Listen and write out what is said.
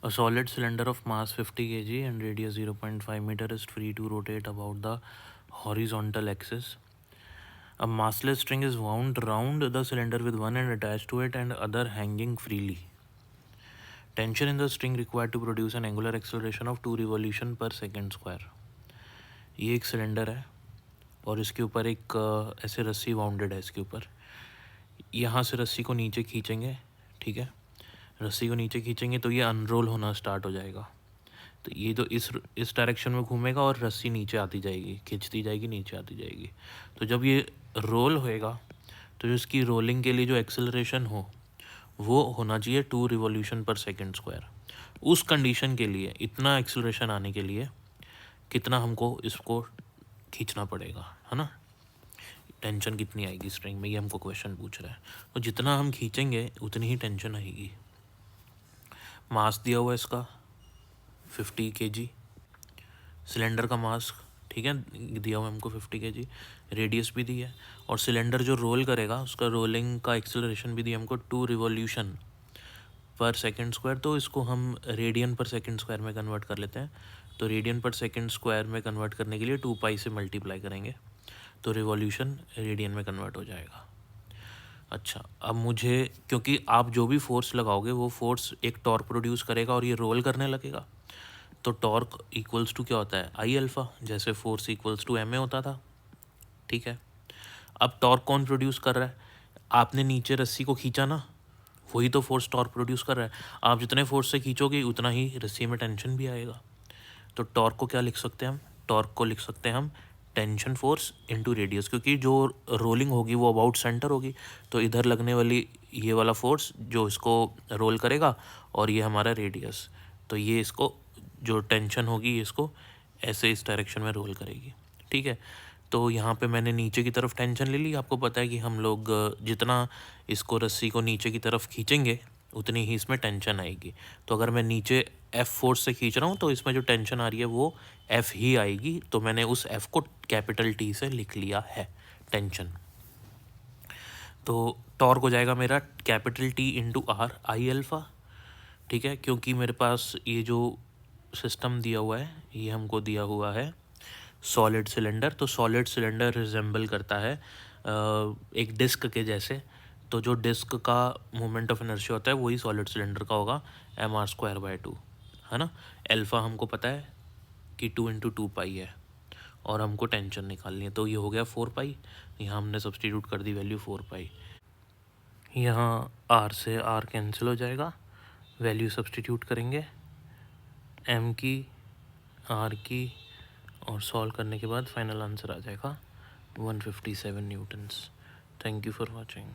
A solid cylinder of mass 50 kg and radius 0.5 meter is free to rotate about the horizontal axis. A massless string is wound round the cylinder with one end attached to it and other hanging freely. Tension in the string required to produce an angular acceleration of 2 revolution per second square. ये एक cylinder है और इसके ऊपर एक ऐसे रस्सी bounded है इसके ऊपर. यहाँ से रस्सी को नीचे खींचेंगे, ठीक है. रस्सी को नीचे खींचेंगे तो ये अनरोल होना स्टार्ट हो जाएगा. तो ये तो इस डायरेक्शन में घूमेगा और रस्सी नीचे आती जाएगी, खींचती जाएगी, नीचे आती जाएगी. तो जब ये रोल होएगा तो जो इसकी रोलिंग के लिए जो एक्सेलरेशन हो वो होना चाहिए 2 रिवॉल्यूशन पर सेकेंड स्क्वायर. उस कंडीशन के लिए इतना एक्सेलरेशन आने के लिए कितना हमको इसको खींचना पड़ेगा, है ना. टेंशन कितनी आएगी स्ट्रिंग में, ये हमको क्वेश्चन पूछ रहा है. तो जितना हम खींचेंगे उतनी ही टेंशन आएगी. मास दिया हुआ है इसका 50 kg, सिलेंडर का मास, ठीक है, दिया हुआ हमको 50 kg. रेडियस भी दी है और सिलेंडर जो रोल करेगा उसका रोलिंग का एक्सेलरेशन भी दिया हमको 2 रिवॉल्यूशन पर सेकेंड स्क्वायर. तो इसको हम रेडियन पर सेकेंड स्क्वायर में कन्वर्ट कर लेते हैं. तो रेडियन पर सेकेंड स्क्वायर में कन्वर्ट करने के लिए 2 पाई से मल्टीप्लाई करेंगे तो रिवॉल्यूशन रेडियन में कन्वर्ट हो जाएगा. अच्छा, अब मुझे, क्योंकि आप जो भी फोर्स लगाओगे वो फोर्स एक टॉर्क प्रोड्यूस करेगा और ये रोल करने लगेगा. तो टॉर्क इक्वल्स टू क्या होता है, आई अल्फ़ा, जैसे force equals to M A होता था, ठीक है. अब टॉर्क कौन प्रोड्यूस कर रहा है, आपने नीचे रस्सी को खींचा ना, वही तो फोर्स टॉर्क प्रोड्यूस कर रहा है. आप जितने फोर्स से खींचोगे उतना ही रस्सी में टेंशन भी आएगा. तो टॉर्क को क्या लिख सकते हैं हम, टॉर्क को लिख सकते हैं हम टेंशन फोर्स इनटू रेडियस, क्योंकि जो रोलिंग होगी वो अबाउट सेंटर होगी. तो इधर लगने वाली ये वाला फोर्स जो इसको रोल करेगा और ये हमारा रेडियस, तो ये इसको जो टेंशन होगी इसको ऐसे इस डायरेक्शन में रोल करेगी, ठीक है. तो यहाँ पे मैंने नीचे की तरफ टेंशन ले ली. आपको पता है कि हम लोग जितना इसको रस्सी को नीचे की तरफ खींचेंगे उतनी ही इसमें टेंशन आएगी. तो अगर मैं नीचे एफ़ फोर्स से खींच रहा हूँ तो इसमें जो टेंशन आ रही है वो एफ़ ही आएगी. तो मैंने उस एफ़ को कैपिटल टी से लिख लिया है, टेंशन. तो टॉर्क हो जाएगा मेरा capital T into are I alpha, ठीक है. क्योंकि मेरे पास ये जो सिस्टम दिया हुआ है ये हमको दिया हुआ है सॉलिड सिलेंडर. तो सॉलिड सिलेंडर रिजेंबल करता है एक डिस्क के जैसे. तो जो डिस्क का मोमेंट ऑफ इनर्शिया होता है वही सॉलिड सिलेंडर का होगा, mr²/2, है ना. अल्फ़ा हमको पता है कि 2 × 2 पाई है और हमको टेंशन निकालनी है. तो ये हो गया 4 पाई. यहाँ हमने सब्सटीट्यूट कर दी वैल्यू 4 पाई. यहाँ आर से आर कैंसिल हो जाएगा, वैल्यू सब्सटीट्यूट करेंगे एम की, आर की, और सॉल्व करने के बाद फाइनल आंसर आ जाएगा 157 Newton's. Thank you for watching.